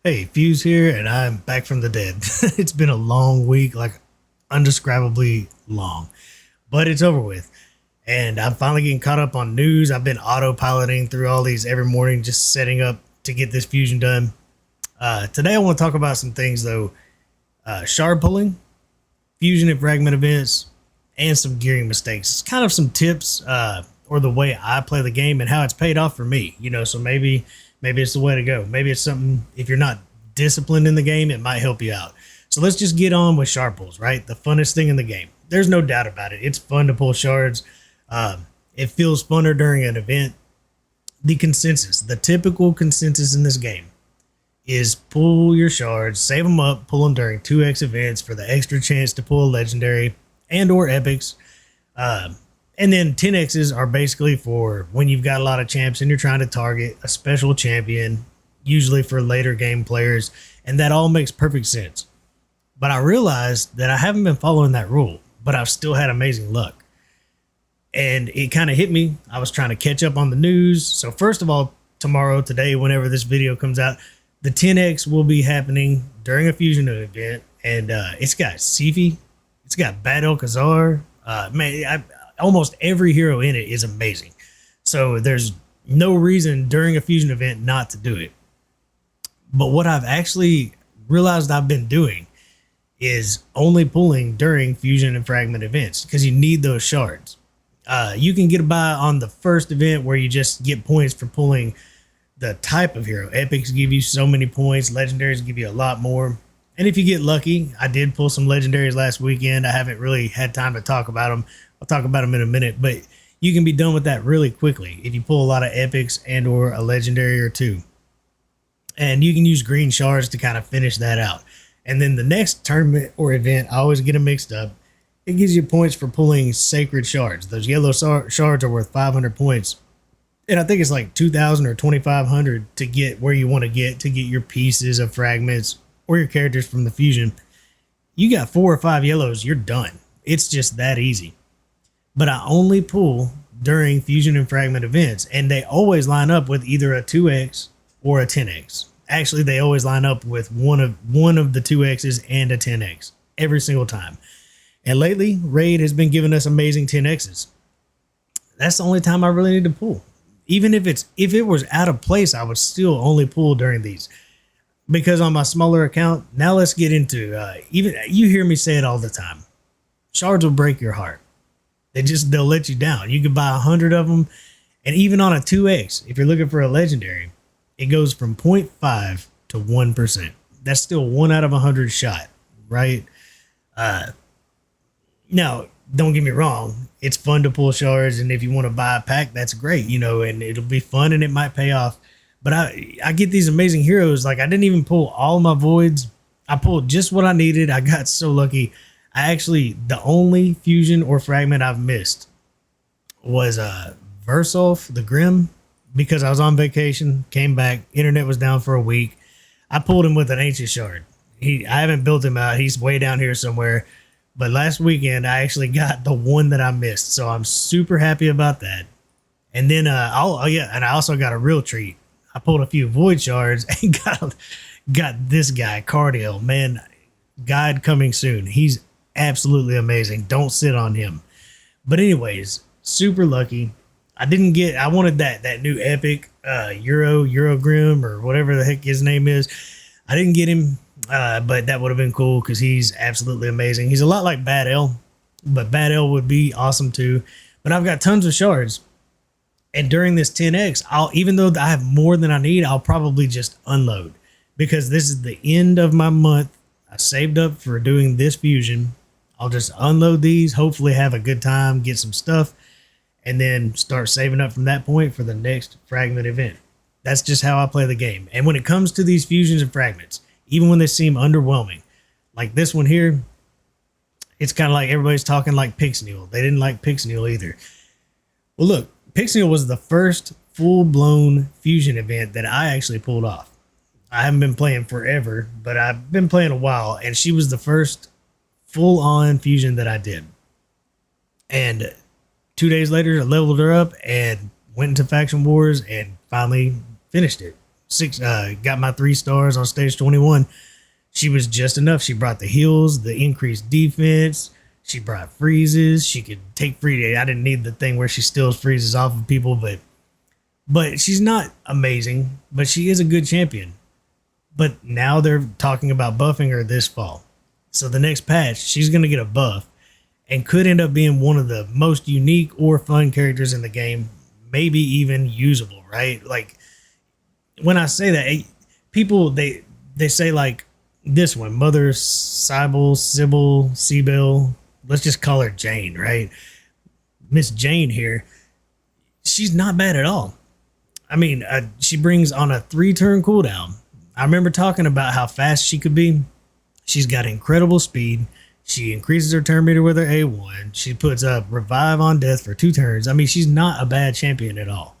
Hey, Fuse here, and I'm back from the dead. It's been a long week, like undescribably long, but it's over with. And I'm finally getting caught up on news. I've been autopiloting through all these every morning, just setting up to get this fusion done. Today, I want to talk about some things though: shard pulling, fusion and fragment events, and some gearing mistakes. It's kind of some tips or the way I play the game and how it's paid off for me. So maybe it's the way to go. Maybe it's something, if you're not disciplined in the game, it might help you out. So let's just get on with shard pulls, right? The funnest thing in the game. There's no doubt about it. It's fun to pull shards. It feels funner during an event. The consensus, the typical consensus in this game is pull your shards, save them up, pull them during 2x events for the extra chance to pull a legendary and or epics. And then 10x's are basically for when you've got a lot of champs and you're trying to target a special champion, usually for later game players, and that all makes perfect sense. But I realized that I haven't been following that rule, but I've still had amazing luck. And it kind of hit me. I was trying to catch up on the news. So first of all, today, whenever this video comes out, the 10x will be happening during a fusion event, and it's got Sifi, it's got Bad El Khazar. Almost every hero in it is amazing. So there's no reason during a fusion event not to do it. But what I've actually realized I've been doing is only pulling during fusion and fragment events because you need those shards. You can get by on the first event where you just get points for pulling the type of hero. Epics give you so many points. Legendaries give you a lot more. And if you get lucky, I did pull some legendaries last weekend. I haven't really had time to talk about them. I'll talk about them in a minute, but you can be done with that really quickly if you pull a lot of epics and or a legendary or two. And you can use green shards to kind of finish that out. And then the next tournament or event, I always get them mixed up. It gives you points for pulling sacred shards. Those yellow shards are worth 500 points. And I think it's like 2,000 or 2,500 to get where you want to get your pieces of fragments or your characters from the fusion. You got 4 or 5 yellows, you're done. It's just that easy. But I only pull during fusion and fragment events, and they always line up with either a 2x or a 10x. Actually, they always line up with one of the 2x's and a 10x every single time. And lately, Raid has been giving us amazing 10x's. That's the only time I really need to pull. Even if it was out of place, I would still only pull during these. Because on my smaller account, now let's get into even you hear me say it all the time. Shards will break your heart. They'll let you down. You can buy 100 of them, and even on a 2x, if you're looking for a legendary, it goes from 0.5 to 1%. That's still 1 out of 100 shot, right? Now, don't get me wrong. It's fun to pull shards, and if you want to buy a pack, that's great, and it'll be fun and it might pay off. But I get these amazing heroes. Like, I didn't even pull all my voids. I pulled just what I needed. I got so lucky. The only fusion or fragment I've missed was Versolf the Grim, because I was on vacation, came back, internet was down for a week. I pulled him with an ancient shard. I haven't built him out. He's way down here somewhere. But last weekend, I actually got the one that I missed. So I'm super happy about that. And then, and I also got a real treat. I pulled a few void shards and got this guy, Cardiel. Man, guide coming soon. He's absolutely amazing. Don't sit on him. But anyways, super lucky. I wanted that new epic Eurogrim or whatever the heck his name is. I didn't get him, but that would have been cool because he's absolutely amazing. He's a lot like Bad El, but Bad El would be awesome too. But I've got tons of shards. And during this 10x, even though I have more than I need, I'll probably just unload because this is the end of my month. I saved up for doing this fusion. I'll just unload these, hopefully have a good time, get some stuff, and then start saving up from that point for the next fragment event. That's just how I play the game. And when it comes to these fusions and fragments, even when they seem underwhelming, like this one here, it's kind of like everybody's talking like Pixneal. They didn't like Pixneal either. Well, look, Pixneal was the first full-blown fusion event that I actually pulled off. I haven't been playing forever, but I've been playing a while, and she was the first full-on fusion that I did. And 2 days later, I leveled her up and went into Faction Wars and finally finished it. got my 3 stars on stage 21. She was just enough. She brought the heals, the increased defense. She brought freezes. She could take free. I didn't need the thing where she steals freezes off of people, but she's not amazing. But she is a good champion. But now they're talking about buffing her this fall. So the next patch, she's going to get a buff and could end up being one of the most unique or fun characters in the game, maybe even usable, right? Like when I say that, people they say like this one, Mother Sybil, let's just call her Jane, right? Miss Jane here, she's not bad at all. I mean, she brings on a 3-turn cooldown. I remember talking about how fast she could be. She's got incredible speed. She increases her turn meter with her A1. She puts up revive on death for 2 turns. I mean, she's not a bad champion at all.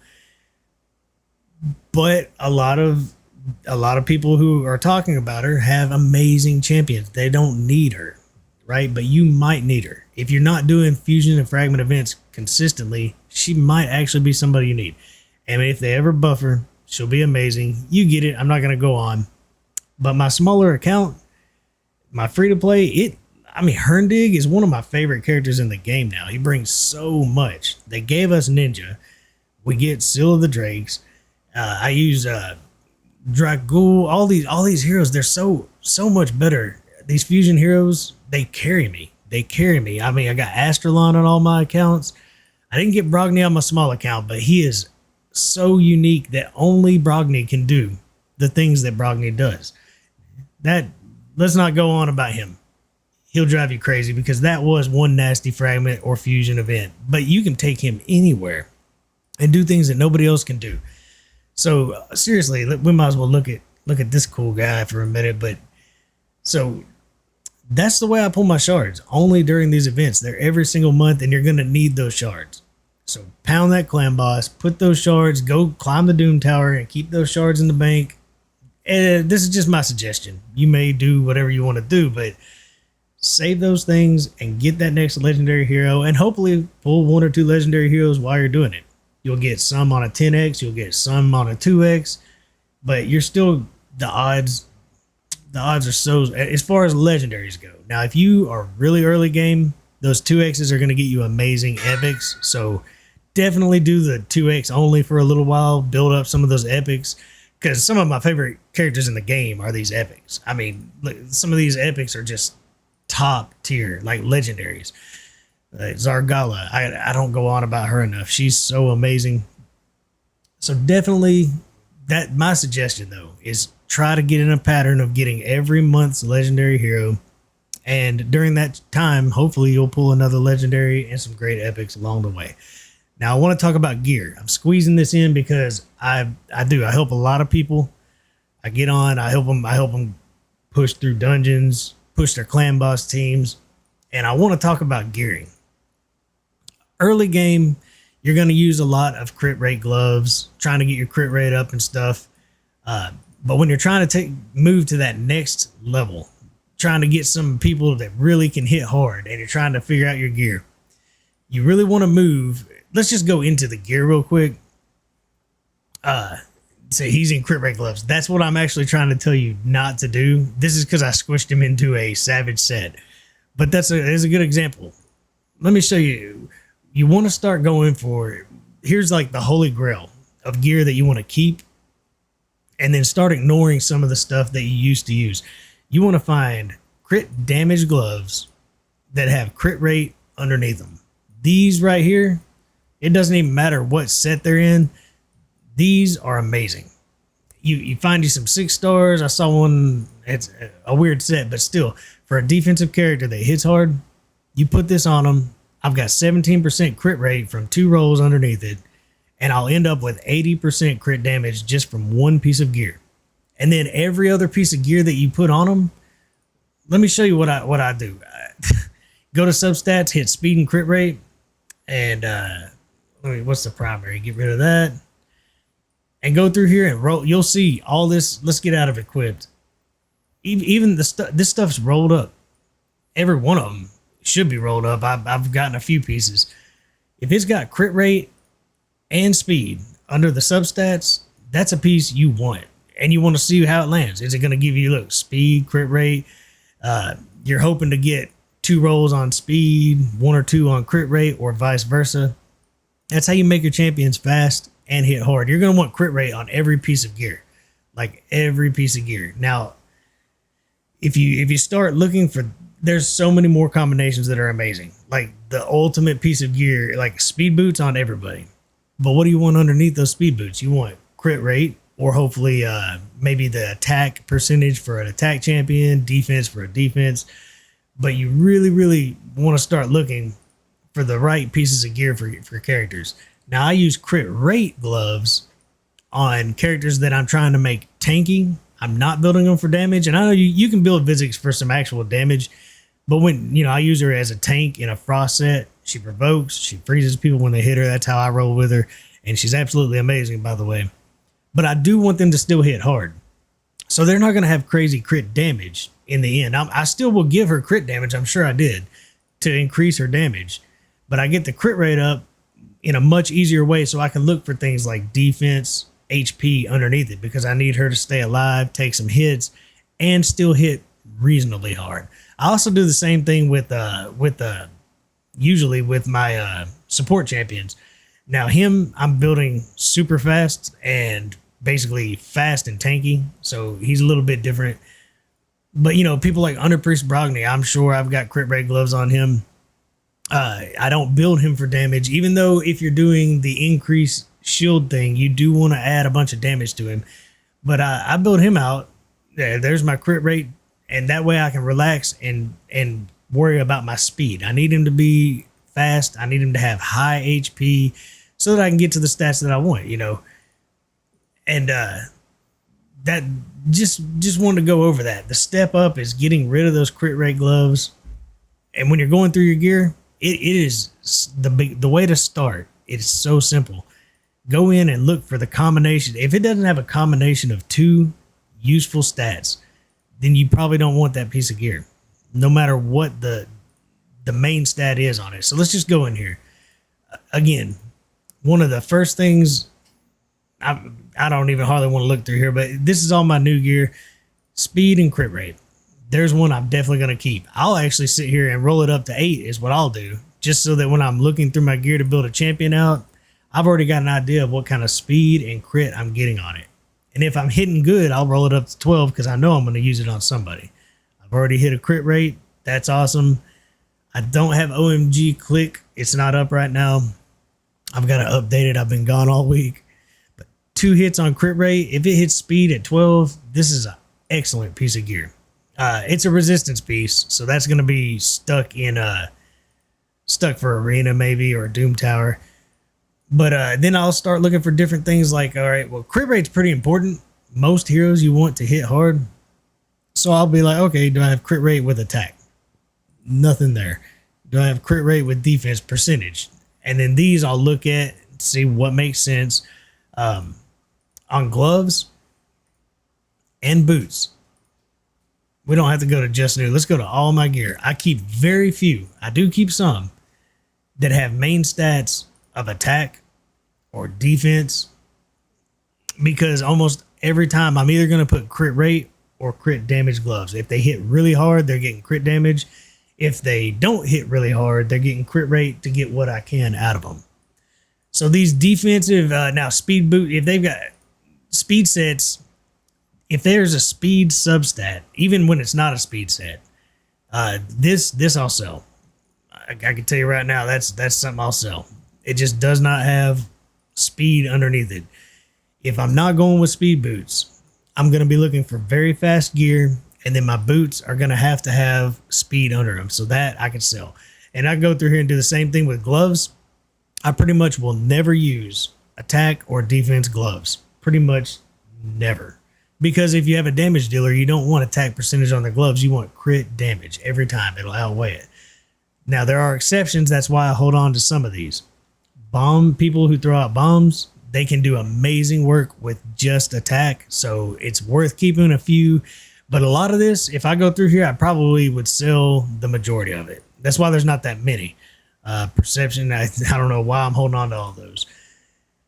But a lot of people who are talking about her have amazing champions. They don't need her, right? But you might need her. If you're not doing fusion and fragment events consistently, she might actually be somebody you need. And if they ever buff her, she'll be amazing. You get it. I'm not going to go on. But my smaller account, my free-to-play, Herndig is one of my favorite characters in the game now. He brings so much. They gave us Ninja. We get Seal of the Drakes. I use Dragul. All these heroes, they're so much better. These fusion heroes, they carry me. I mean, I got Astralon on all my accounts. I didn't get Brogni on my small account, but he is so unique that only Brogni can do the things that Brogni does. Let's not go on about him. He'll drive you crazy because that was one nasty fragment or fusion event. But you can take him anywhere and do things that nobody else can do. So seriously, we might as well look at this cool guy for a minute. But so that's the way I pull my shards. Only during these events. They're every single month, and you're going to need those shards. So pound that clan boss, put those shards, go climb the Doom Tower, and keep those shards in the bank. And this is just my suggestion. You may do whatever you want to do, but save those things and get that next legendary hero, and hopefully pull 1 or 2 legendary heroes while you're doing it. You'll get some on a 10x, you'll get some on a 2x, but you're still, the odds are so, as far as legendaries go. Now, if you are really early game, those 2x's are going to get you amazing epics. So definitely do the 2x only for a little while, build up some of those epics, because some of my favorite characters in the game are these epics. I mean, some of these epics are just top tier, like legendaries. Zargala, I don't go on about her enough. She's so amazing. So definitely, that my suggestion though is try to get in a pattern of getting every month's legendary hero, and during that time, hopefully you'll pull another legendary and some great epics along the way. Now I want to talk about gear. I'm squeezing this in because I help a lot of people. I get on, I help them push through dungeons, push their clan boss teams, and I want to talk about gearing. Early game, you're going to use a lot of crit rate gloves, trying to get your crit rate up and stuff. But when you're trying to move to that next level, trying to get some people that really can hit hard, and you're trying to figure out your gear, you really want to move. Let's just go into the gear real quick. So he's in crit rate gloves. That's what I'm actually trying to tell you not to do. This is because I squished him into a savage set. But that's a good example. Let me show you. You want to start going for, here's like the holy grail of gear that you want to keep, and then start ignoring some of the stuff that you used to use. You want to find crit damage gloves that have crit rate underneath them. These right here, it doesn't even matter what set they're in. These are amazing. You find you some 6 stars. I saw one, it's a weird set, but still, for a defensive character that hits hard, you put this on them. I've got 17% crit rate from 2 rolls underneath it, and I'll end up with 80% crit damage just from one piece of gear. And then every other piece of gear that you put on them, let me show you what I do. Go to substats, hit speed and crit rate, and what's the primary? Get rid of that. And go through here and roll. You'll see all this. Let's get out of equipped. Even this stuff's rolled up. Every one of them should be rolled up. I've gotten a few pieces. If it's got crit rate and speed under the substats, that's a piece you want. and you want to see how it lands. Is it going to give you, look, speed, crit rate? You're hoping to get 2 rolls on speed, 1 or 2 on crit rate, or vice versa. That's how you make your champions fast and hit hard. You're going to want crit rate on every piece of gear, like every piece of gear. Now, if you start looking for, there's so many more combinations that are amazing. Like the ultimate piece of gear, like speed boots on everybody. But what do you want underneath those speed boots? You want crit rate, or hopefully maybe the attack percentage for an attack champion, defense for a defense. But you really, really want to start looking for the right pieces of gear for characters. Now, I use crit rate gloves on characters that I'm trying to make tanky. I'm not building them for damage. And I know you can build Vizix for some actual damage. But when, I use her as a tank in a frost set, she provokes, she freezes people when they hit her. That's how I roll with her. And she's absolutely amazing, by the way. But I do want them to still hit hard. So they're not going to have crazy crit damage in the end. I still will give her crit damage. I'm sure I did, to increase her damage. But I get the crit rate up in a much easier way, so I can look for things like defense, HP underneath it, because I need her to stay alive, take some hits, and still hit reasonably hard. I also do the same thing usually with my support champions. Now him, I'm building super fast and basically fast and tanky, so he's a little bit different. But people like Underpriest Brogni, I'm sure I've got crit rate gloves on him. I don't build him for damage, even though if you're doing the increase shield thing, you do want to add a bunch of damage to him. But I build him out. There's my crit rate, and that way I can relax and worry about my speed. I need him to be fast. I need him to have high HP so that I can get to the stats that I want, And that just wanted to go over that. The step up is getting rid of those crit rate gloves. And when you're going through your gear, it is the way to start. It's so simple. Go in and look for the combination. If it doesn't have a combination of 2 useful stats, then you probably don't want that piece of gear, no matter what the main stat is on it. So let's just go in here. Again, one of the first things, I don't even hardly want to look through here, but this is all my new gear. Speed and crit rate. There's one I'm definitely going to keep. I'll actually sit here and roll it up to 8 is what I'll do, just so that when I'm looking through my gear to build a champion out, I've already got an idea of what kind of speed and crit I'm getting on it. And if I'm hitting good, I'll roll it up to 12 because I know I'm going to use it on somebody. I've already hit a crit rate. That's awesome. I don't have OMG click. It's not up right now. I've got to update it. I've been gone all week. But 2 hits on crit rate. If it hits speed at 12, this is an excellent piece of gear. It's a resistance piece, so that's going to be stuck for arena maybe, or Doom Tower. But then I'll start looking for different things like, all right, well, crit rate's pretty important. Most heroes you want to hit hard. So I'll be like, okay, do I have crit rate with attack? Nothing there. Do I have crit rate with defense percentage? And then these I'll look at, see what makes sense. On gloves and boots, we don't have to go to just new. Let's go to all my gear. I keep very few. I do keep some that have main stats of attack or defense, because almost every time I'm either going to put crit rate or crit damage gloves. If they hit really hard, they're getting crit damage. If they don't hit really hard, they're getting crit rate to get what I can out of them. So these defensive, now speed boot, if they've got speed sets, if there's a speed substat, even when it's not a speed set, this I'll sell. I can tell you right now, that's something I'll sell. It just does not have speed underneath it. If I'm not going with speed boots, I'm going to be looking for very fast gear, and then my boots are going to have speed under them, so that I can sell. And I go through here and do the same thing with gloves. I pretty much will never use attack or defense gloves. Pretty much never. Because if you have a damage dealer, you don't want attack percentage on the gloves. You want crit damage every time. It'll outweigh it. Now, there are exceptions. That's why I hold on to some of these. People who throw out bombs, they can do amazing work with just attack. So it's worth keeping a few. But a lot of this, if I go through here, I probably would sell the majority of it. That's why there's not that many. Perception, I don't know why I'm holding on to all those.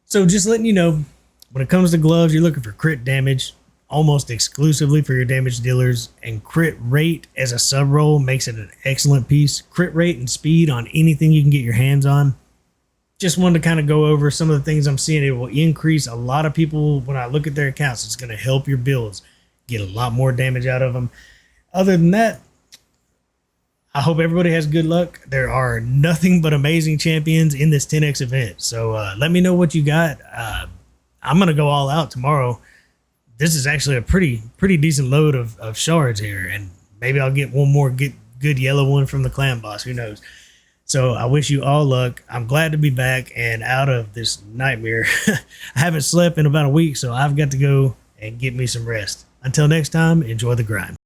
So just letting you know, when it comes to gloves, you're looking for crit damage almost exclusively for your damage dealers, and crit rate as a sub roll makes it an excellent piece. Crit rate and speed on anything you can get your hands on. Just wanted to kind of go over some of the things I'm seeing. It will increase a lot of people when I look at their accounts. It's going to help your builds get a lot more damage out of them. Other than that, I hope everybody has good luck. There are nothing but amazing champions in this 10x event. So let me know what you got. I'm going to go all out tomorrow. This is actually a pretty decent load of shards here. And maybe I'll get one more good yellow one from the clan boss. Who knows? So I wish you all luck. I'm glad to be back and out of this nightmare. I haven't slept in about a week, so I've got to go and get me some rest. Until next time, enjoy the grind.